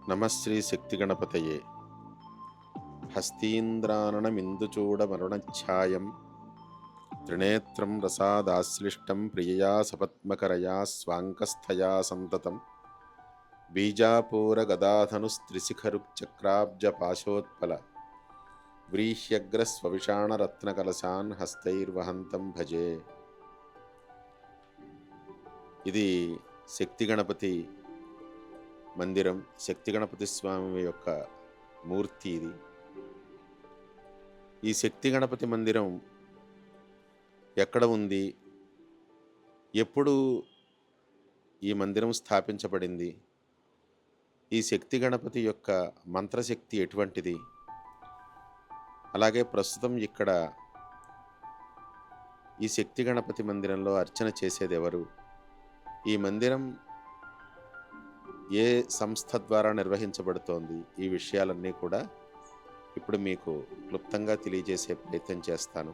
నమశ్రీ శక్తి గణపతయే. హస్తీంద్రాననమిందుచూడమరుణఛాయం త్రినేత్రం రసాదాశ్లిష్టం ప్రియయా సపత్మకరయా స్వాంకస్థయా సంతతం బీజాపూరగదాధనుస్త్రిశిఖరుక్చక్రాబ్జపాశోత్పల వ్రీహ్యగ్రస్వవిషాణరత్నకలశాన్ హస్తైర్వహంతం భజే. ఇది శక్తి గణపతి మందిరం, శక్తి గణపతి స్వామి యొక్క మూర్తి. ఇది ఈ శక్తి గణపతి మందిరం ఎక్కడ ఉంది, ఎప్పుడు ఈ మందిరం స్థాపించబడింది, ఈ శక్తి గణపతి యొక్క మంత్రశక్తి ఎటువంటిది, అలాగే ప్రస్తుతం ఇక్కడ ఈ శక్తి గణపతి మందిరంలో అర్చన చేసేది ఎవరు, ఈ మందిరం ఏ సంస్థ ద్వారా నిర్వహించబడుతోంది, ఈ విషయాలన్నీ కూడా ఇప్పుడు మీకు క్లుప్తంగా తెలియజేసే ప్రయత్నం చేస్తాను.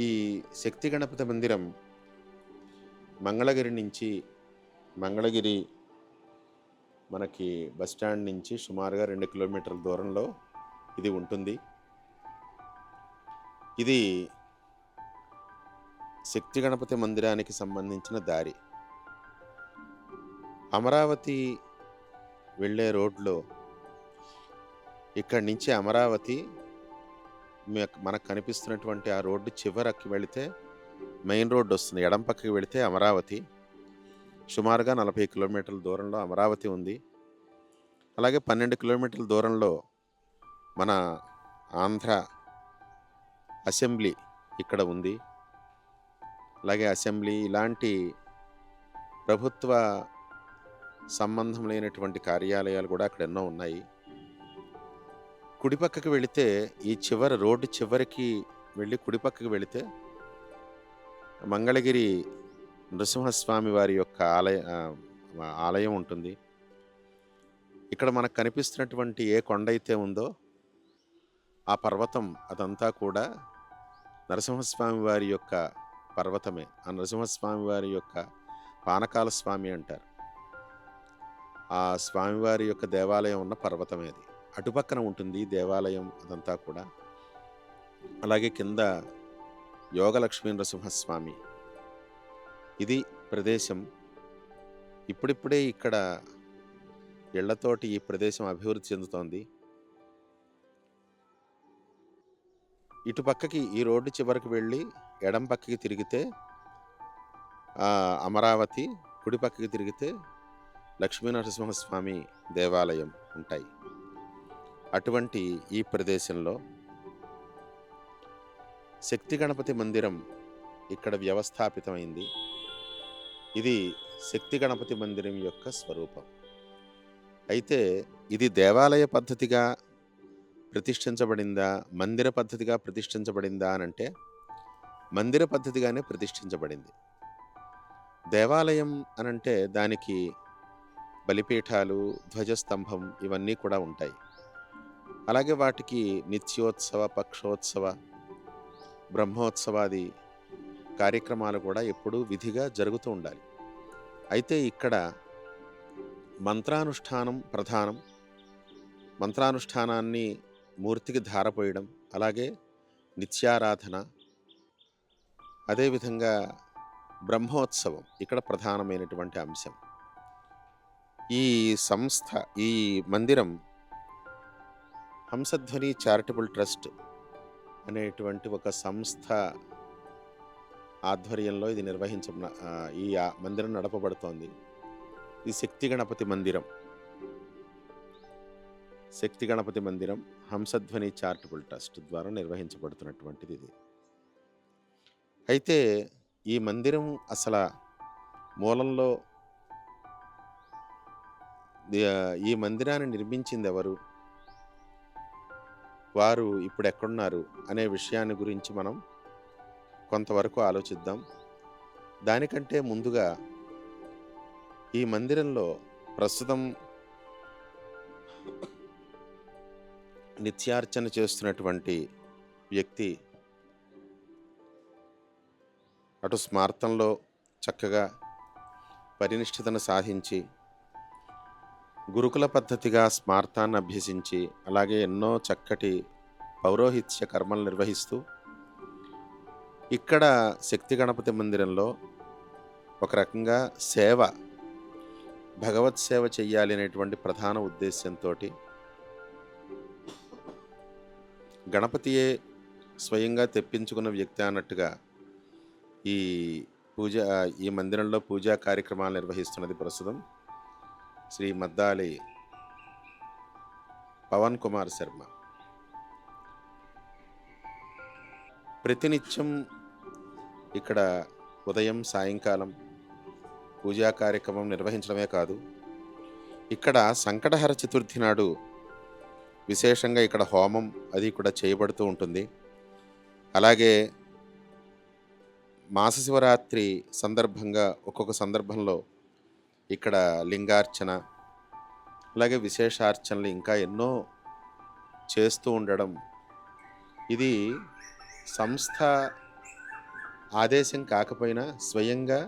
ఈ శక్తి గణపతి మందిరం మంగళగిరి మనకి బస్టాండ్ నుంచి సుమారుగా 2 కిలోమీటర్ల దూరంలో ఇది ఉంటుంది. ఇది శక్తి గణపతి మందిరానికి సంబంధించిన దారి. అమరావతి వెళ్ళే రోడ్లో ఇక్కడి నుంచి అమరావతి మనకు కనిపిస్తున్నటువంటి ఆ రోడ్డు చివరికి వెళితే మెయిన్ రోడ్డు వస్తుంది. ఎడం పక్కకి వెళితే అమరావతి, సుమారుగా 40 కిలోమీటర్ల దూరంలో అమరావతి ఉంది. అలాగే 12 కిలోమీటర్ల దూరంలో మన ఆంధ్ర అసెంబ్లీ ఇక్కడ ఉంది. అలాగే అసెంబ్లీ ఇలాంటి ప్రభుత్వ సంబంధం లేనటువంటి కార్యాలయాలు కూడా అక్కడ ఎన్నో ఉన్నాయి. కుడిపక్కకి వెళితే ఈ రోడ్డు చివరికి వెళ్ళి కుడిపక్కకి వెళితే మంగళగిరి నృసింహస్వామి వారి యొక్క ఆలయం ఉంటుంది. ఇక్కడ మనకు కనిపిస్తున్నటువంటి ఏ కొండ అయితే ఉందో ఆ పర్వతం అదంతా కూడా నరసింహస్వామి వారి యొక్క పర్వతమే. ఆ నరసింహస్వామి వారి యొక్క పానకాల స్వామి అంటారు. ఆ స్వామివారి యొక్క దేవాలయం ఉన్న పర్వతమే అది. అటుపక్కన ఉంటుంది దేవాలయం అదంతా కూడా. అలాగే కింద యోగలక్ష్మీ నరసింహస్వామి. ఇది ప్రదేశం. ఇప్పుడిప్పుడే ఇక్కడ ఇళ్లతోటి ఈ ప్రదేశం అభివృద్ధి చెందుతోంది. ఇటు పక్కకి ఈ రోడ్డు చివరికి వెళ్ళి ఎడం పక్కకి తిరిగితే అమరావతి, కుడి పక్కకి తిరిగితే లక్ష్మీనరసింహస్వామి దేవాలయం ఉంటాయి. అటువంటి ఈ ప్రదేశంలో శక్తి గణపతి మందిరం ఇక్కడ వ్యవస్థాపితమైంది. ఇది శక్తి గణపతి మందిరం యొక్క స్వరూపం. అయితే ఇది దేవాలయ పద్ధతిగా ప్రతిష్ఠించబడిందా, మందిర పద్ధతిగా ప్రతిష్ఠించబడిందా అనంటే మందిర పద్ధతిగానే ప్రతిష్ఠించబడింది. దేవాలయం అనంటే దానికి బలిపీఠాలు, ధ్వజస్తంభం ఇవన్నీ కూడా ఉంటాయి. అలాగే వాటికి నిత్యోత్సవ, పక్షోత్సవ, బ్రహ్మోత్సవాది కార్యక్రమాలు కూడా ఎప్పుడూ విధిగా జరుగుతూ ఉండాలి. అయితే ఇక్కడ మంత్రానుష్ఠానం ప్రధానం. మంత్రానుష్ఠానాన్ని మూర్తికి ధారపోయడం, అలాగే నిత్యారాధన, అదేవిధంగా బ్రహ్మోత్సవం ఇక్కడ ప్రధానమైనటువంటి అంశం. ఈ సంస్థ, ఈ మందిరం హంసధ్వని చారిటబుల్ ట్రస్ట్ అనేటువంటి ఒక సంస్థ ఆధ్వర్యంలో ఇది ఈ మందిరం నడపబడుతోంది. ఇది శక్తి గణపతి మందిరం హంసధ్వని చారిటబుల్ ట్రస్ట్ ద్వారా నిర్వహించబడుతున్నటువంటిది ఇది. అయితే ఈ మందిరం అసలు మూలంలో ఈ మందిరాన్ని నిర్మించింది ఎవరు, వారు ఇప్పుడు ఎక్కడున్నారు అనే విషయాన్ని గురించి మనం కొంతవరకు ఆలోచిద్దాం. దానికంటే ముందుగా ఈ మందిరంలో ప్రస్తుతం నిత్యార్చన చేస్తున్నటువంటి వ్యక్తి అటు స్మార్తంలో చక్కగా పరినిష్ఠితను సాధించి గురుకుల పద్ధతిగా స్మార్తాన్ని అభ్యసించి అలాగే ఎన్నో చక్కటి పౌరోహిత్య కర్మలు నిర్వహిస్తూ ఇక్కడ శక్తి గణపతి మందిరంలో ఒక రకంగా సేవ, భగవత్ సేవ చెయ్యాలి అనేటువంటి ప్రధాన ఉద్దేశంతో గణపతియే స్వయంగా తెప్పించుకున్న వ్యక్తి అన్నట్టుగా ఈ పూజ ఈ మందిరంలో పూజా కార్యక్రమాలు నిర్వహిస్తున్నది ప్రస్తుతం శ్రీ మద్దాలి పవన్ కుమార్ శర్మ. ప్రతినిత్యం ఇక్కడ ఉదయం సాయంకాలం పూజా కార్యక్రమం నిర్వహించడమే కాదు, ఇక్కడ సంకటహర చతుర్థి నాడు విశేషంగా ఇక్కడ హోమం అది కూడా చేయబడుతూ ఉంటుంది. అలాగే మాస శివరాత్రి సందర్భంగా ఒక్కొక్క సందర్భంలో ఇక్కడ లింగార్చన అలాగే విశేషార్చనలు ఇంకా ఎన్నో చేస్తూ ఉండడం, ఇది సంస్థ ఆదేశం కాకపోయినా స్వయంగా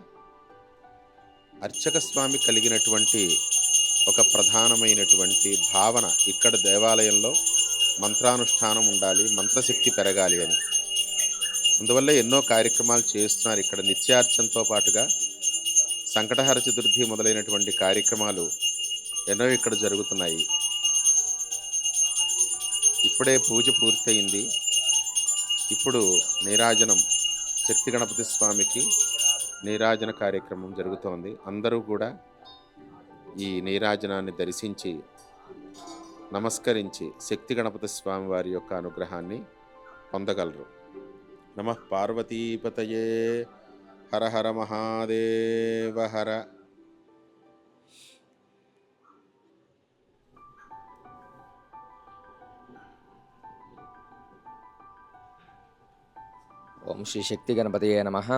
అర్చక స్వామి కలిగినటువంటి ఒక ప్రధానమైనటువంటి భావన ఇక్కడ దేవాలయంలో మంత్రానుష్ఠానం ఉండాలి, మంత్రశక్తి పెరగాలి అని. అందువల్ల ఎన్నో కార్యక్రమాలు చేస్తున్నారు. ఇక్కడ నిత్యార్చనతో పాటుగా సంకటహర చతుర్థి మొదలైనటువంటి కార్యక్రమాలు ఎన్నో ఇక్కడ జరుగుతున్నాయి. ఇప్పుడే పూజ పూర్తయింది. ఇప్పుడు నీరాజనం, శక్తి గణపతి స్వామికి నీరాజన కార్యక్రమం జరుగుతోంది. అందరూ కూడా ఈ నీరాజనాన్ని దర్శించి నమస్కరించి శక్తి గణపతి స్వామి వారి యొక్క అనుగ్రహాన్ని పొందగలరు. నమః పార్వతీపతయే, హర హర మహాదేవ హర. ఓం శ్రీ శక్తి గణపతియే నమః.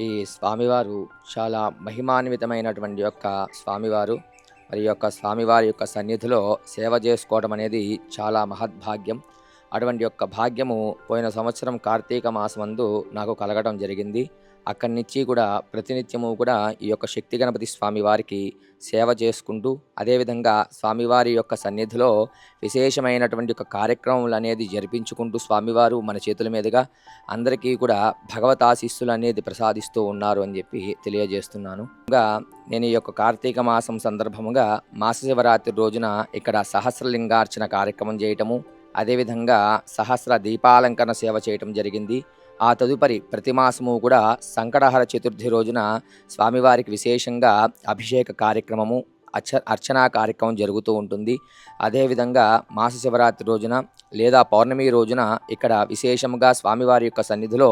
ఈ స్వామివారు చాలా మహిమాన్వితమైనటువంటి యొక్క స్వామివారు. మరి యొక్క స్వామివారి యొక్క సన్నిధిలో సేవ చేసుకోవడం అనేది చాలా మహద్భాగ్యం. అటువంటి యొక్క భాగ్యము పోయిన సంవత్సరం కార్తీక మాసమందు నాకు కలగడం జరిగింది. అక్కడి నుంచి కూడా ప్రతినిత్యము కూడా ఈ యొక్క శక్తి గణపతి స్వామివారికి సేవ చేసుకుంటూ, అదేవిధంగా స్వామివారి యొక్క సన్నిధిలో విశేషమైనటువంటి ఒక కార్యక్రమాలు అనేది జరిపించుకుంటూ స్వామివారు మన చేతుల మీదుగా అందరికీ కూడా భగవతాశీస్సులు అనేది ప్రసాదిస్తూ ఉన్నారు అని చెప్పి తెలియజేస్తున్నాను. ఇంకా నేను ఈ యొక్క కార్తీక మాసం సందర్భముగా మాస శివరాత్రి రోజున ఇక్కడ సహస్రలింగార్చన కార్యక్రమం చేయటము, అదేవిధంగా సహస్ర దీపాలంకరణ సేవ చేయటం జరిగింది. ఆ తదుపరి ప్రతి మాసము కూడా సంకటహర చతుర్థి రోజున స్వామివారికి విశేషంగా అభిషేక కార్యక్రమము, అర్చనా కార్యక్రమం జరుగుతూ ఉంటుంది. అదేవిధంగా మాస శివరాత్రి రోజున లేదా పౌర్ణమి రోజున ఇక్కడ విశేషంగా స్వామివారి యొక్క సన్నిధిలో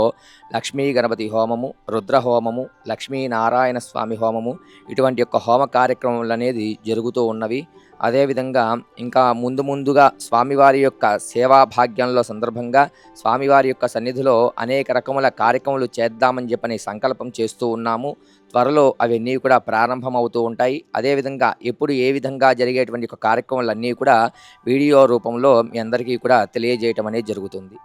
లక్ష్మీ గణపతి హోమము, రుద్ర హోమము, లక్ష్మీనారాయణ స్వామి హోమము, ఇటువంటి యొక్క హోమ కార్యక్రమాలు అనేది జరుగుతూ ఉన్నవి. అదేవిధంగా ఇంకా ముందుగా స్వామివారి యొక్క సేవా భాగ్యంలో సందర్భంగా స్వామివారి యొక్క సన్నిధిలో అనేక రకముల కార్యక్రమాలు చేద్దామని చెప్పని సంకల్పం చేస్తూ ఉన్నాము. త్వరలో అవన్నీ కూడా ప్రారంభమవుతూ ఉంటాయి. అదేవిధంగా ఎప్పుడు ఏ విధంగా జరిగేటువంటి ఒక కార్యక్రమాలన్నీ కూడా వీడియో రూపంలో మీ అందరికీ కూడా తెలియజేయటం అనేది జరుగుతుంది.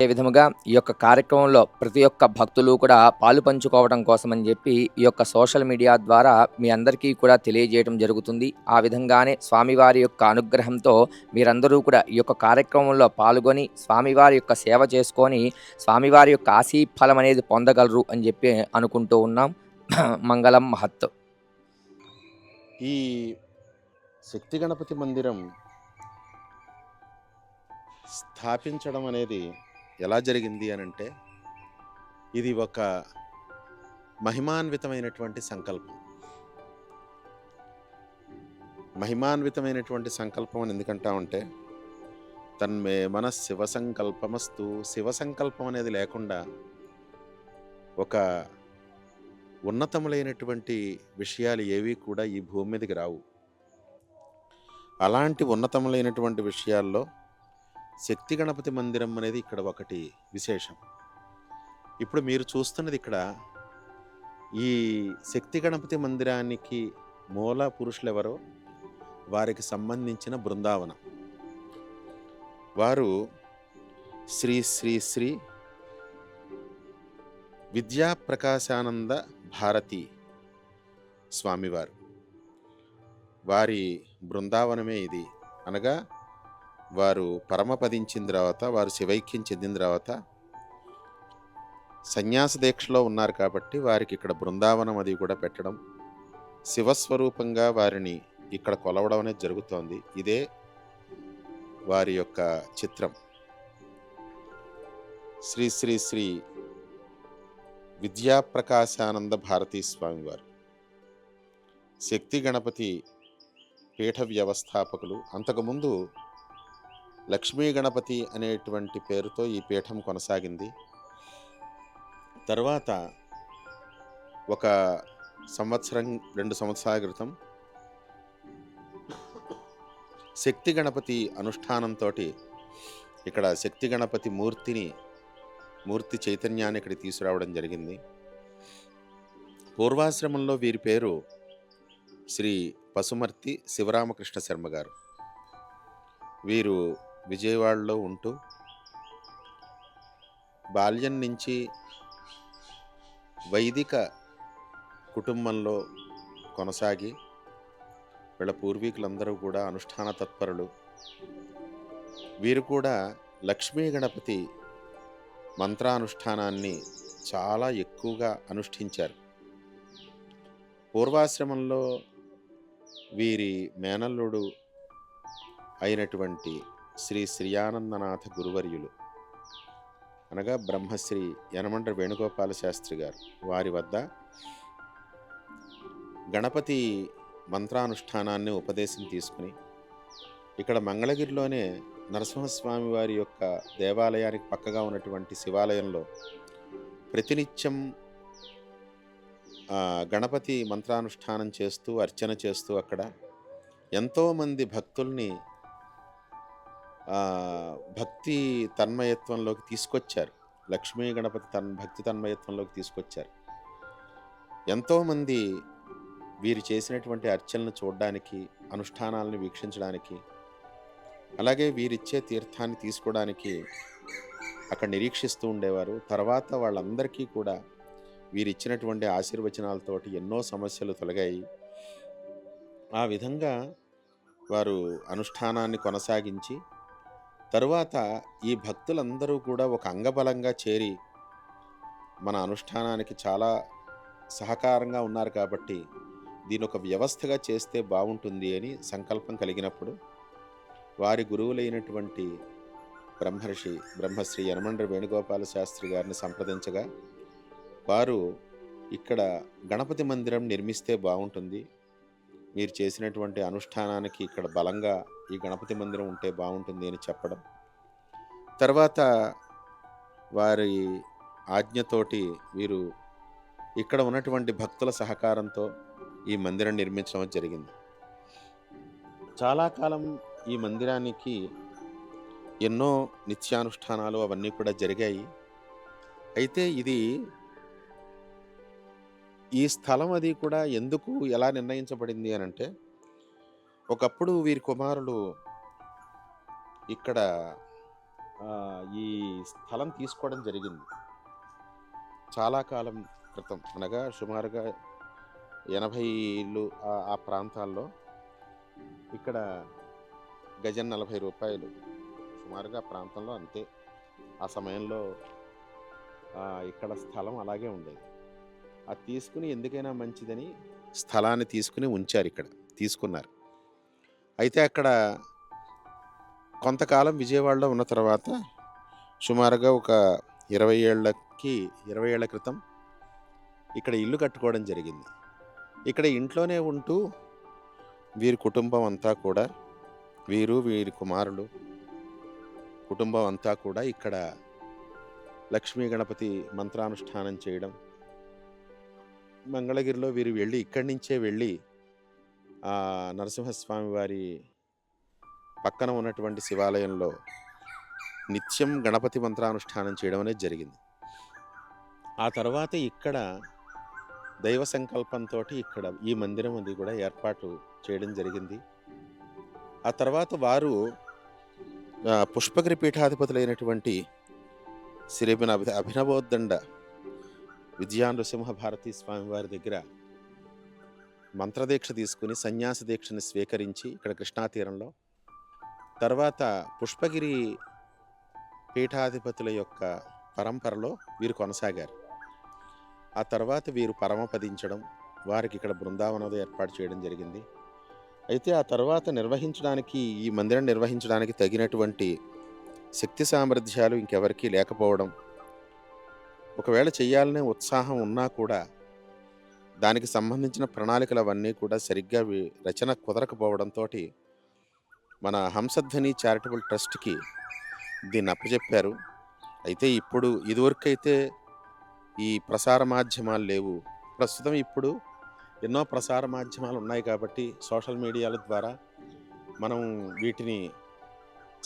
అదే విధముగా ఈ యొక్క కార్యక్రమంలో ప్రతి ఒక్క భక్తులు కూడా పాలు పంచుకోవడం కోసం అని చెప్పి ఈ యొక్క సోషల్ మీడియా ద్వారా మీ అందరికీ కూడా తెలియజేయడం జరుగుతుంది. ఆ విధంగానే స్వామివారి యొక్క అనుగ్రహంతో మీరందరూ కూడా ఈ యొక్క కార్యక్రమంలో పాల్గొని స్వామివారి యొక్క సేవ చేసుకొని స్వామివారి యొక్క ఆశీఫలం అనేది పొందగలరు అని చెప్పి అనుకుంటూ ఉన్నాం. మంగళం మహత్. ఈ శక్తి గణపతి మందిరం స్థాపించడం అనేది ఎలా జరిగింది అని అంటే, ఇది ఒక మహిమాన్వితమైనటువంటి సంకల్పం. మహిమాన్వితమైనటువంటి సంకల్పం అని ఎందుకంటామంటే, తన్మే మన శివ సంకల్పమస్తు. శివ సంకల్పం అనేది లేకుండా ఒక ఉన్నతములైనటువంటి విషయాలు ఏవి కూడా ఈ భూమి మీదకి రావు. అలాంటి ఉన్నతములైనటువంటి విషయాల్లో శక్తి గణపతి మందిరం అనేది ఇక్కడ ఒకటి విశేషం. ఇప్పుడు మీరు చూస్తున్నది ఇక్కడ ఈ శక్తి గణపతి మందిరానికి మూల పురుషులు ఎవరో వారికి సంబంధించిన బృందావనం. వారు శ్రీ శ్రీ శ్రీ విద్యాప్రకాశానంద భారతి స్వామివారు. వారి బృందావనమే ఇది. అనగా వారు పరమపదించిన తర్వాత, వారు శివైక్యం చెందిన తర్వాత సన్యాస దీక్షలో ఉన్నారు కాబట్టి వారికి ఇక్కడ బృందావనం అది కూడా పెట్టడం, శివస్వరూపంగా వారిని ఇక్కడ కొలవడం అనేది జరుగుతోంది. ఇదే వారి యొక్క చిత్రం. శ్రీ శ్రీ శ్రీ విద్యాప్రకాశానంద భారతీ స్వామి వారు శక్తి గణపతి పీఠ వ్యవస్థాపకులు. అంతకుముందు లక్ష్మీ గణపతి అనేటువంటి పేరుతో ఈ పీఠం కొనసాగింది. తర్వాత ఒక సంవత్సరం 2 సంవత్సరాల క్రితం శక్తి గణపతి అనుష్ఠానంతో ఇక్కడ శక్తి గణపతి మూర్తి చైతన్యాన్ని ఇక్కడ తీసుకురావడం జరిగింది. పూర్వాశ్రమంలో వీరి పేరు శ్రీ పసుమర్తి శివరామకృష్ణ శర్మ గారు. వీరు విజయవాడలో ఉంటూ బాల్యం నుంచి వైదిక కుటుంబంలో కొనసాగి, వీళ్ళ పూర్వీకులందరూ కూడా అనుష్ఠాన తత్పరులు. వీరు కూడా లక్ష్మీ గణపతి మంత్రానుష్ఠానాన్ని చాలా ఎక్కువగా అనుష్ఠించారు. పూర్వాశ్రమంలో వీరి మేనల్లుడు అయినటువంటి శ్రీ శ్రీయానందనాథ గురువర్యులు అనగా బ్రహ్మశ్రీ యనమండ్ర వేణుగోపాల శాస్త్రి గారు వారి వద్ద గణపతి మంత్రానుష్ఠానాన్ని ఉపదేశం తీసుకుని, ఇక్కడ మంగళగిరిలోనే నరసింహస్వామి వారి యొక్క దేవాలయానికి పక్కగా ఉన్నటువంటి శివాలయంలో ప్రతినిత్యం గణపతి మంత్రానుష్ఠానం చేస్తూ, అర్చన చేస్తూ అక్కడ ఎంతోమంది భక్తుల్ని భక్తి తన్మయత్వంలోకి తీసుకొచ్చారు. లక్ష్మీ గణపతి భక్తి తన్మయత్వంలోకి తీసుకొచ్చారు. ఎంతోమంది వీరు చేసినటువంటి అర్చనలను చూడడానికి, అనుష్ఠానాలను వీక్షించడానికి, అలాగే వీరిచ్చే తీర్థాన్ని తీసుకోవడానికి అక్కడ నిరీక్షిస్తూ ఉండేవారు. తర్వాత వాళ్ళందరికీ కూడా వీరిచ్చినటువంటి ఆశీర్వచనాలతోటి ఎన్నో సమస్యలు తొలగాయి. ఆ విధంగా వారు అనుష్ఠానాన్ని కొనసాగించి, తరువాత ఈ భక్తులందరూ కూడా ఒక అంగబలంగా చేరి మన అనుష్ఠానానికి చాలా సహకారంగా ఉన్నారు కాబట్టి దీని ఒక వ్యవస్థగా చేస్తే బాగుంటుంది అని సంకల్పం కలిగినప్పుడు వారి గురువులైనటువంటి బ్రహ్మశ్రీ యనమండ్ర వేణుగోపాల శాస్త్రి గారిని సంప్రదించగా, వారు ఇక్కడ గణపతి మందిరం నిర్మిస్తే బాగుంటుంది, మీరు చేసినటువంటి అనుష్ఠానానికి ఇక్కడ బలంగా ఈ గణపతి మందిరం ఉంటే బాగుంటుంది అని చెప్పడం, తర్వాత వారి ఆజ్ఞతోటి వీరు ఇక్కడ ఉన్నటువంటి భక్తుల సహకారంతో ఈ మందిరం నిర్మించడం జరిగింది. చాలా కాలం ఈ మందిరానికి ఎన్నో నిత్యానుష్ఠానాలు అవన్నీ కూడా జరిగాయి. అయితే ఈ స్థలం అది కూడా ఎందుకు ఎలా నిర్ణయించబడింది అని అంటే, ఒకప్పుడు వీరి కుమారులు ఇక్కడ ఈ స్థలం తీసుకోవడం జరిగింది. చాలా కాలం క్రితం, అనగా సుమారుగా 80 ఆ ప్రాంతాల్లో ఇక్కడ గజం 40 రూపాయలు సుమారుగా ప్రాంతంలో, అంతే. ఆ సమయంలో ఇక్కడ స్థలం అలాగే ఉండేది. అది తీసుకుని ఎందుకైనా మంచిదని స్థలాన్ని తీసుకుని ఉంచారు, ఇక్కడ తీసుకున్నారు. అయితే అక్కడ కొంతకాలం విజయవాడలో ఉన్న తర్వాత సుమారుగా ఒక 20 ఏళ్ల క్రితం ఇక్కడ ఇల్లు కట్టుకోవడం జరిగింది. ఇక్కడ ఇంట్లోనే ఉంటూ వీరి కుటుంబం అంతా కూడా, వీరి కుమారులు కుటుంబం అంతా కూడా ఇక్కడ లక్ష్మీ గణపతి మంత్రానుష్ఠానం చేయడం, మంగళగిరిలో వీరు ఇక్కడి నుంచే వెళ్ళి నరసింహస్వామి వారి పక్కన ఉన్నటువంటి శివాలయంలో నిత్యం గణపతి మంత్రానుష్ఠానం చేయడం అనేది జరిగింది. ఆ తర్వాత ఇక్కడ దైవ సంకల్పంతో ఇక్కడ ఈ మందిరం అది కూడా ఏర్పాటు చేయడం జరిగింది. ఆ తర్వాత వారు పుష్పగిరి పీఠాధిపతులైనటువంటి శ్రీ అభినవోద్దండ విద్యా నృసింహ భారతీ స్వామి వారి దగ్గర మంత్రదీక్ష తీసుకుని సన్యాస దీక్షని స్వీకరించి ఇక్కడ కృష్ణా తీరంలో, తర్వాత పుష్పగిరి పీఠాధిపతుల యొక్క పరంపరలో వీరు కొనసాగారు. ఆ తర్వాత వీరు పరమపదించడం, వారికి ఇక్కడ బృందావనం ఏర్పాటు చేయడం జరిగింది. అయితే ఆ తర్వాత ఈ మందిరం నిర్వహించడానికి తగినటువంటి శక్తి సామర్థ్యాలు ఇంకెవరికీ లేకపోవడం, ఒకవేళ చెయ్యాలనే ఉత్సాహం ఉన్నా కూడా దానికి సంబంధించిన ప్రణాళికలు అవన్నీ కూడా సరిగ్గా రచన కుదరకపోవడంతో మన హంసధ్వని చారిటబుల్ ట్రస్ట్కి దీన్ని అప్పచెప్పారు. అయితే ఇదివరకైతే ఈ ప్రసార మాధ్యమాలు లేవు. ప్రస్తుతం ఇప్పుడు ఎన్నో ప్రసార మాధ్యమాలు ఉన్నాయి కాబట్టి సోషల్ మీడియాల ద్వారా మనం వీటిని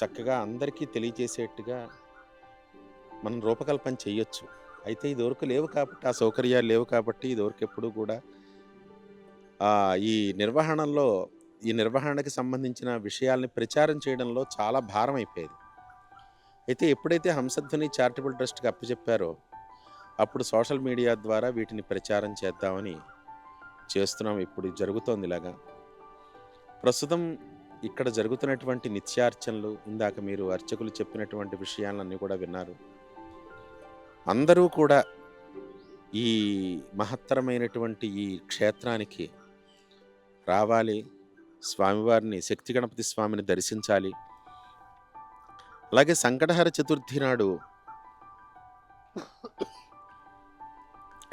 చక్కగా అందరికీ తెలియజేసేట్టుగా మనం రూపకల్పన చేయొచ్చు. అయితే ఇదివరకు లేవు కాబట్టి, ఆ సౌకర్యాలు లేవు కాబట్టి ఇదివరకు ఎప్పుడు కూడా ఈ నిర్వహణకి సంబంధించిన విషయాల్ని ప్రచారం చేయడంలో చాలా భారం అయిపోయేది. అయితే ఎప్పుడైతే హంసధ్వని చారిటబుల్ ట్రస్ట్కి అప్పచెప్పారో అప్పుడు సోషల్ మీడియా ద్వారా వీటిని ప్రచారం చేద్దామని చేస్తున్నాం. ఇప్పుడు జరుగుతోంది ఇలాగా. ప్రస్తుతం ఇక్కడ జరుగుతున్నటువంటి నిత్యార్చనలు, ఇందాక మీరు అర్చకులు చెప్పినటువంటి విషయాలన్నీ కూడా విన్నారు. అందరూ కూడా ఈ మహత్తరమైనటువంటి ఈ క్షేత్రానికి రావాలి, స్వామివారిని, శక్తి గణపతి స్వామిని దర్శించాలి. అలాగే సంకటహర చతుర్థి నాడు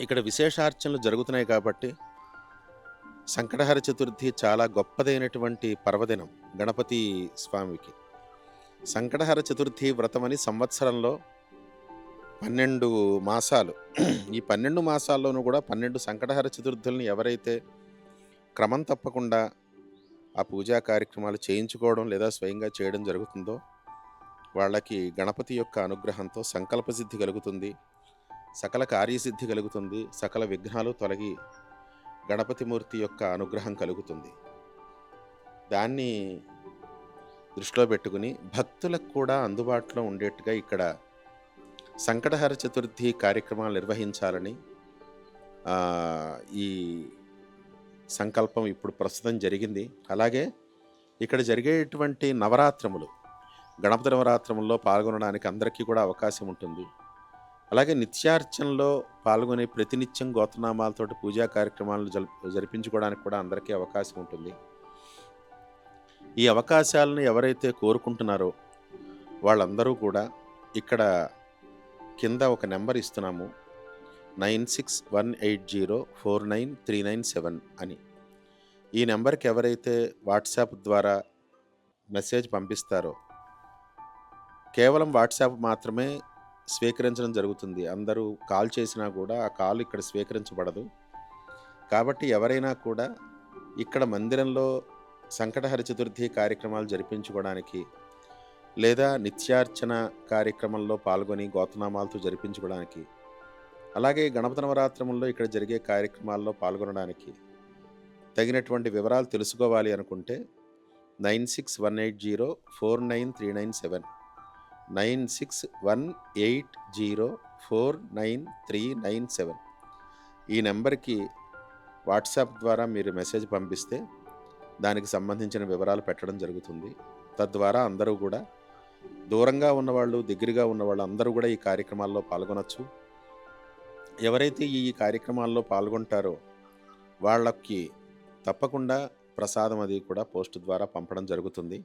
ఇక్కడ విశేషార్చనలు జరుగుతున్నాయి కాబట్టి సంకటహర చతుర్థి చాలా గొప్పదైనటువంటి పర్వదినం గణపతి స్వామికి. సంకటహర చతుర్థి వ్రతమని సంవత్సరంలో 12 మాసాలు, ఈ 12 మాసాల్లోనూ కూడా 12 సంకటహర చతుర్థుల్ని ఎవరైతే క్రమం తప్పకుండా ఆ పూజా కార్యక్రమాలు చేయించుకోవడం లేదా స్వయంగా చేయడం జరుగుతుందో వాళ్ళకి గణపతి యొక్క అనుగ్రహంతో సంకల్పసిద్ధి కలుగుతుంది, సకల కార్యసిద్ధి కలుగుతుంది, సకల విఘ్నాలు తొలగి గణపతిమూర్తి యొక్క అనుగ్రహం కలుగుతుంది. దాన్ని దృష్టిలో పెట్టుకుని భక్తులకు కూడా అందుబాటులో ఉండేట్టుగా ఇక్కడ సంకటహర చతుర్థి కార్యక్రమాలు నిర్వహించాలని ఈ సంకల్పం ఇప్పుడు ప్రస్తుతం జరిగింది. అలాగే ఇక్కడ జరిగేటువంటి నవరాత్రములు, గణపతి నవరాత్రముల్లో పాల్గొనడానికి అందరికీ కూడా అవకాశం ఉంటుంది. అలాగే నిత్యార్చనలో పాల్గొనే ప్రతినిత్యం గోత్రనామాలతోటి పూజా కార్యక్రమాలను జరిపించుకోవడానికి కూడా అందరికీ అవకాశం ఉంటుంది. ఈ అవకాశాలను ఎవరైతే కోరుకుంటున్నారో వాళ్ళందరూ కూడా ఇక్కడ కింద ఒక నెంబర్ ఇస్తున్నాము, 9618049397 అని. ఈ నెంబర్కి ఎవరైతే వాట్సాప్ ద్వారా మెసేజ్ పంపిస్తారో, కేవలం వాట్సాప్ మాత్రమే స్వీకరించడం జరుగుతుంది. అందరూ కాల్ చేసినా కూడా ఆ కాల్ ఇక్కడ స్వీకరించబడదు. కాబట్టి ఎవరైనా కూడా ఇక్కడ మందిరంలో సంకటహర చతుర్థి కార్యక్రమాలు జరిపించుకోవడానికి లేదా నిత్యార్చన కార్యక్రమంలో పాల్గొని గోత్రనామాలతో జరిపించుకోవడానికి, అలాగే గణపతి నవరాత్రముల్లో ఇక్కడ జరిగే కార్యక్రమాల్లో పాల్గొనడానికి తగినటువంటి వివరాలు తెలుసుకోవాలి అనుకుంటే 9618049397 9618049397 ఈ నెంబర్కి వాట్సాప్ ద్వారా మీరు మెసేజ్ పంపిస్తే దానికి సంబంధించిన వివరాలు పెట్టడం జరుగుతుంది. తద్వారా అందరూ కూడా, దూరంగా ఉన్నవాళ్ళు, దగ్గరగా ఉన్నవాళ్ళు అందరూ కూడా ఈ కార్యక్రమాల్లో పాల్గొనవచ్చు. ఎవరైతే ఈ కార్యక్రమాల్లో పాల్గొంటారో వాళ్ళకి తప్పకుండా ప్రసాదం అది కూడా పోస్ట్ ద్వారా పంపడం జరుగుతుంది.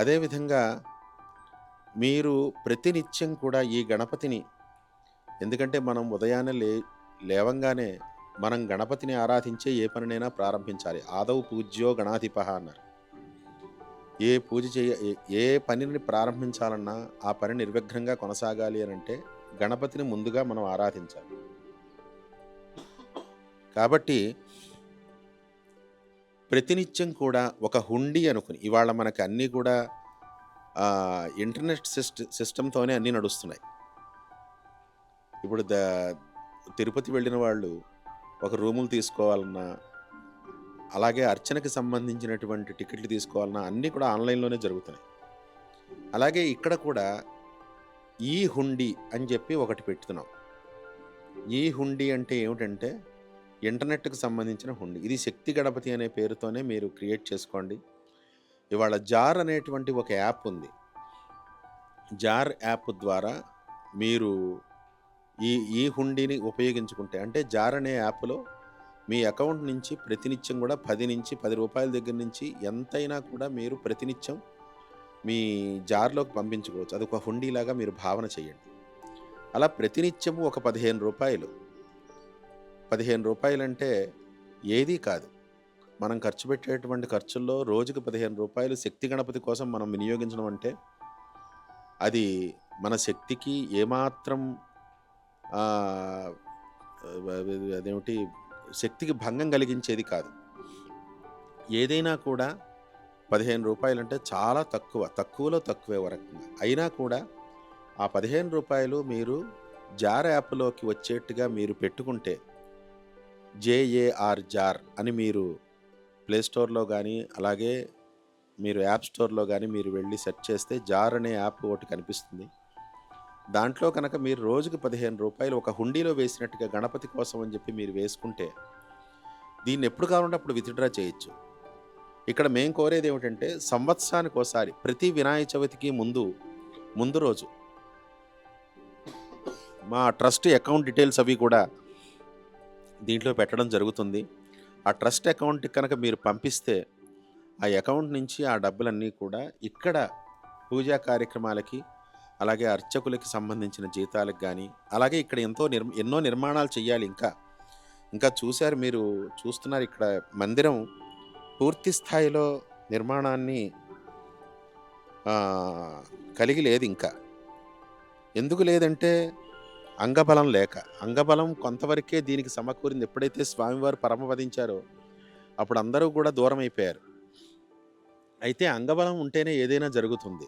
అదేవిధంగా మీరు ప్రతినిత్యం కూడా ఈ గణపతిని, ఎందుకంటే మనం ఉదయాన్నే లేవంగానే మనం గణపతిని ఆరాధించే ఏ పనినైనా ప్రారంభించాలి. ఆదౌ పూజ్యో గణాధిపః అన్నారు. ఏ పనిని ప్రారంభించాలన్నా ఆ పని నిర్విఘ్నంగా కొనసాగాలి అని అంటే గణపతిని ముందుగా మనం ఆరాధించాలి. కాబట్టి ప్రతినిత్యం కూడా ఒక హుండీ అనుకుని, ఇవాళ మనకి అన్నీ కూడా ఇంటర్నెట్ సిస్టంతోనే అన్నీ నడుస్తున్నాయి. ఇప్పుడు తిరుపతి వెళ్ళిన వాళ్ళు ఒక రూములు తీసుకోవాలన్నా, అలాగే అర్చనకి సంబంధించినటువంటి టికెట్లు తీసుకోవాలన్నా అన్నీ కూడా ఆన్లైన్లోనే జరుగుతున్నాయి. అలాగే ఇక్కడ కూడా ఈ హుండీ అని చెప్పి ఒకటి పెడుతున్నాం. ఈ హుండీ అంటే ఏమిటంటే, ఇంటర్నెట్కి సంబంధించిన హుండీ. ఇది శక్తి గణపతి అనే పేరుతోనే మీరు క్రియేట్ చేసుకోండి. ఇవాళ జార్ అనేటువంటి ఒక యాప్ ఉంది. జార్ యాప్ ద్వారా మీరు ఈ ఈ హుండీని ఉపయోగించుకుంటే, అంటే జార్ అనే యాప్లో మీ అకౌంట్ నుంచి ప్రతినిత్యం కూడా 10 నుంచి 10 రూపాయల దగ్గర నుంచి ఎంతైనా కూడా మీరు ప్రతినిత్యం మీ జార్లోకి పంపించుకోవచ్చు. అదొక హుండీలాగా మీరు భావన చేయండి. అలా ప్రతినిత్యము ఒక 15 రూపాయలు, 15 రూపాయలంటే ఏదీ కాదు. మనం ఖర్చు పెట్టేటువంటి ఖర్చుల్లో రోజుకి 15 రూపాయలు శక్తి గణపతి కోసం మనం వినియోగించడం అంటే అది మన శక్తికి ఏమాత్రం అదేమిటి శక్తికి భంగం కలిగించేది కాదు. ఏదైనా కూడా 15 రూపాయలంటే చాలా తక్కువలో తక్కువే వరకు. అయినా కూడా ఆ 15 రూపాయలు మీరు జార్ యాప్లోకి వచ్చేట్టుగా మీరు పెట్టుకుంటే, JAR జార్ అని మీరు ప్లే స్టోర్లో కానీ అలాగే మీరు యాప్ స్టోర్లో కానీ మీరు వెళ్ళి సెర్చ్ చేస్తే జార్ అనే యాప్ ఒకటి కనిపిస్తుంది. దాంట్లో కనుక మీరు రోజుకి 15 రూపాయలు ఒక హుండీలో వేసినట్టుగా గణపతి కోసం అని చెప్పి మీరు వేసుకుంటే దీన్ని ఎప్పుడు కావాలంటే అప్పుడు విత్డ్రా చేయొచ్చు. ఇక్కడ మేం కోరేది ఏమిటంటే సంవత్సరానికి ఒకసారి ప్రతి వినాయక చవితికి ముందు రోజు మా ట్రస్ట్ అకౌంట్ డీటెయిల్స్ అవి కూడా దీంట్లో పెట్టడం జరుగుతుంది. ఆ ట్రస్ట్ అకౌంట్కి కనుక మీరు పంపిస్తే ఆ అకౌంట్ నుంచి ఆ డబ్బులన్నీ కూడా ఇక్కడ పూజా కార్యక్రమాలకి అలాగే అర్చకులకి సంబంధించిన జీతాలకు కానీ అలాగే ఇక్కడ ఎన్నో నిర్మాణాలు చేయాలి. ఇంకా మీరు చూస్తున్నారు ఇక్కడ మందిరం పూర్తి స్థాయిలో నిర్మాణాన్ని కలిగి లేదు. ఇంకా ఎందుకు లేదంటే అంగబలం లేక. అంగబలం కొంతవరకే దీనికి సమకూరింది. ఎప్పుడైతే స్వామివారు పరమపదించారో అప్పుడు అందరూ కూడా దూరం అయిపోయారు. అయితే అంగబలం ఉంటేనే ఏదైనా జరుగుతుంది.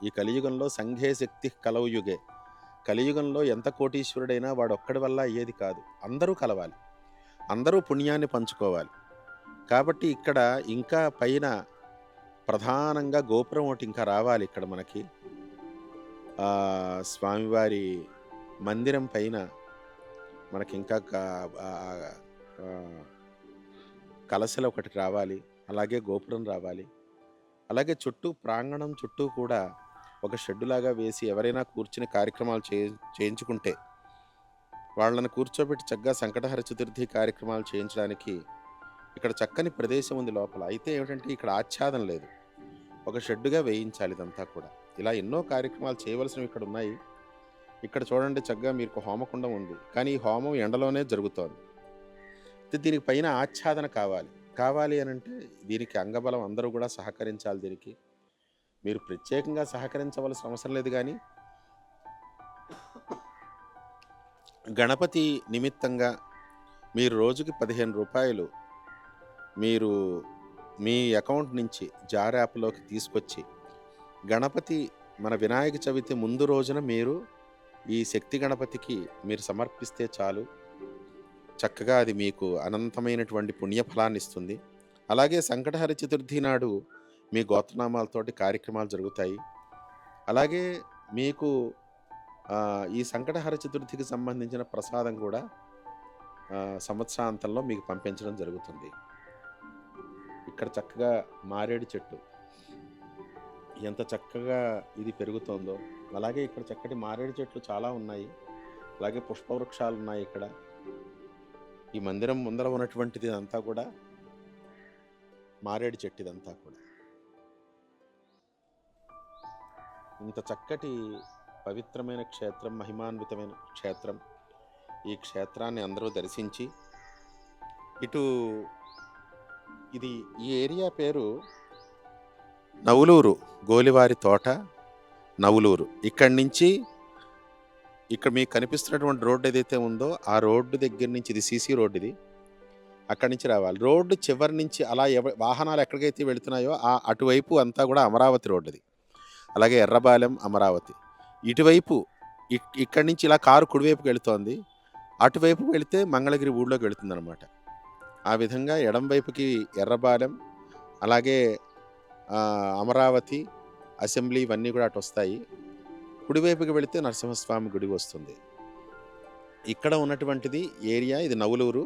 ఈ కలియుగంలో సంఘే శక్తి కలవుయుగే. కలియుగంలో ఎంత కోటీశ్వరుడైనా వాడు ఒక్కడి వల్ల అయ్యేది కాదు. అందరూ కలవాలి, అందరూ పుణ్యాన్ని పంచుకోవాలి. కాబట్టి ఇక్కడ ఇంకా పైన ప్రధానంగా గోపురం ఒకటి ఇంకా రావాలి. ఇక్కడ మనకి స్వామివారి మందిరం పైన మనకి ఇంకా కలశలు ఒకటి రావాలి, అలాగే గోపురం రావాలి. అలాగే చుట్టూ ప్రాంగణం చుట్టూ కూడా ఒక షెడ్డులాగా వేసి ఎవరైనా కూర్చుని కార్యక్రమాలు చేయించుకుంటే వాళ్ళని కూర్చోబెట్టి చక్కగా సంకటహర చతుర్థి కార్యక్రమాలు చేయించడానికి ఇక్కడ చక్కని ప్రదేశం ఉంది లోపల. అయితే ఏమిటంటే ఇక్కడ ఆచ్ఛాదన లేదు, ఒక షెడ్డుగా వేయించాలి ఇదంతా కూడా. ఇలా ఎన్నో కార్యక్రమాలు చేయవలసినవి ఇక్కడ ఉన్నాయి. ఇక్కడ చూడండి చక్కగా మీకు హోమకుండం ఉంది, కానీ ఈ హోమం ఎండలోనే జరుగుతోంది. దీనికి పైన ఆచ్ఛాదన కావాలి అని అంటే దీనికి అంగబలం అందరూ కూడా సహకరించాలి. దీనికి మీరు ప్రత్యేకంగా సహకరించవలసిన అవసరం లేదు, కానీ గణపతి నిమిత్తంగా మీరు రోజుకి 15 రూపాయలు మీరు మీ అకౌంట్ నుంచి జార్ యాప్లోకి తీసుకొచ్చి గణపతి మన వినాయక చవితి ముందు రోజున మీరు ఈ శక్తి గణపతికి మీరు సమర్పిస్తే చాలు. చక్కగా అది మీకు అనంతమైనటువంటి పుణ్యఫలాన్ని ఇస్తుంది. అలాగే సంకటహర చతుర్థి నాడు మీ గోత్రనామాలతోటి కార్యక్రమాలు జరుగుతాయి. అలాగే మీకు ఈ సంకటహర చతుర్థికి సంబంధించిన ప్రసాదం కూడా సంవత్సరాంతంలో మీకు పంపించడం జరుగుతుంది. ఇక్కడ చక్కగా మారేడు చెట్టు ఎంత చక్కగా ఇది పెరుగుతోందో, అలాగే ఇక్కడ చక్కటి మారేడు చెట్లు చాలా ఉన్నాయి, అలాగే పుష్పవృక్షాలు ఉన్నాయి. ఇక్కడ ఈ మందిరం ముందర ఉన్నటువంటిది అంతా కూడా మారేడు చెట్టు. ఇదంతా కూడా ఇంత చక్కటి పవిత్రమైన క్షేత్రం, మహిమాన్వితమైన క్షేత్రం. ఈ క్షేత్రాన్ని అందరూ దర్శించి ఈ ఏరియా పేరు నవులూరు, గోలివారి తోట నవులూరు. ఇక్కడి నుంచి ఇక్కడ మీకు కనిపిస్తున్నటువంటి రోడ్డు ఏదైతే ఉందో ఆ రోడ్డు దగ్గర నుంచి, ఇది సీసీ రోడ్డు, ఇది అక్కడి నుంచి రావాలి. రోడ్డు చివరి నుంచి అలా వాహనాలు ఎక్కడికైతే వెళుతున్నాయో అటువైపు అంతా కూడా అమరావతి రోడ్డుది. అలాగే ఎర్రబాలెం, అమరావతి. ఇటువైపు ఇక్కడి నుంచి ఇలా కారు కుడివైపుకి వెళుతోంది, అటువైపు వెళితే మంగళగిరి ఊళ్ళోకి వెళుతుంది అనమాట. ఆ విధంగా ఎడం వైపుకి ఎర్రబాలెం, అలాగే అమరావతి, అసెంబ్లీ ఇవన్నీ కూడా అటు వస్తాయి. కుడివైపుకి వెళితే నరసింహస్వామి గుడి వస్తుంది. ఇక్కడ ఉన్నటువంటిది ఏరియా ఇది నవులూరు.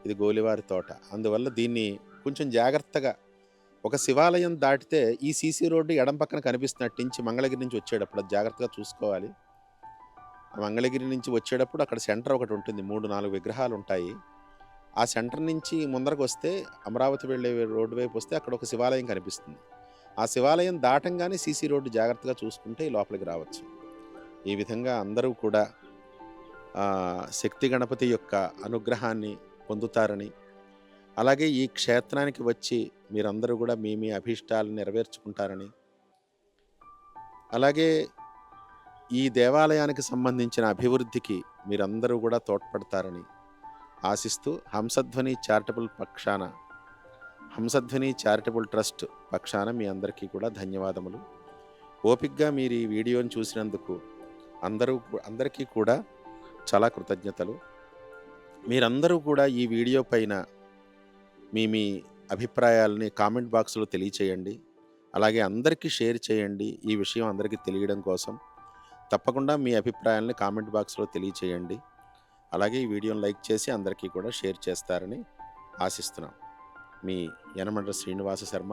ఇది గోలివారి తోట. అందువల్ల దీన్ని కొంచెం జాగ్రత్తగా ఒక శివాలయం దాటితే ఈ సీసీ రోడ్డు ఎడం పక్కన కనిపిస్తుంది. అటు నుంచి మంగళగిరి నుంచి వచ్చేటప్పుడు అది జాగ్రత్తగా చూసుకోవాలి. ఆ మంగళగిరి నుంచి వచ్చేటప్పుడు అక్కడ సెంటర్ ఒకటి ఉంటుంది. 3, 4 విగ్రహాలు ఉంటాయి. ఆ సెంటర్ నుంచి ముందరకు వస్తే అమరావతి వెళ్ళే రోడ్డు వైపు వస్తే అక్కడ ఒక శివాలయం కనిపిస్తుంది. ఆ శివాలయం దాటంగానే సీసీ రోడ్డు జాగ్రత్తగా చూసుకుంటే లోపలికి రావచ్చు. ఈ విధంగా అందరూ కూడా శక్తి గణపతి యొక్క అనుగ్రహాన్ని పొందుతారని, అలాగే ఈ క్షేత్రానికి వచ్చి మీరందరూ కూడా మీ మీ అభీష్టాలను నెరవేర్చుకుంటారని, అలాగే ఈ దేవాలయానికి సంబంధించిన అభివృద్ధికి మీరందరూ కూడా తోడ్పడతారని ఆశిస్తూ హంసధ్వని చారిటబుల్ ట్రస్ట్ పక్షాన మీ అందరికీ కూడా ధన్యవాదములు. ఓపికగా మీరు ఈ వీడియోని చూసినందుకు అందరికీ కూడా చాలా కృతజ్ఞతలు. మీరందరూ కూడా ఈ వీడియో పైన మీ అభిప్రాయాలని కామెంట్ బాక్స్లో తెలియచేయండి. అలాగే అందరికీ షేర్ చేయండి. ఈ విషయం అందరికీ తెలియడం కోసం తప్పకుండా మీ అభిప్రాయాలని కామెంట్ బాక్స్లో తెలియచేయండి. అలాగే ఈ వీడియోని లైక్ చేసి అందరికీ కూడా షేర్ చేస్తారని ఆశిస్తున్నాం. మీ యనమల శ్రీనివాస శర్మ,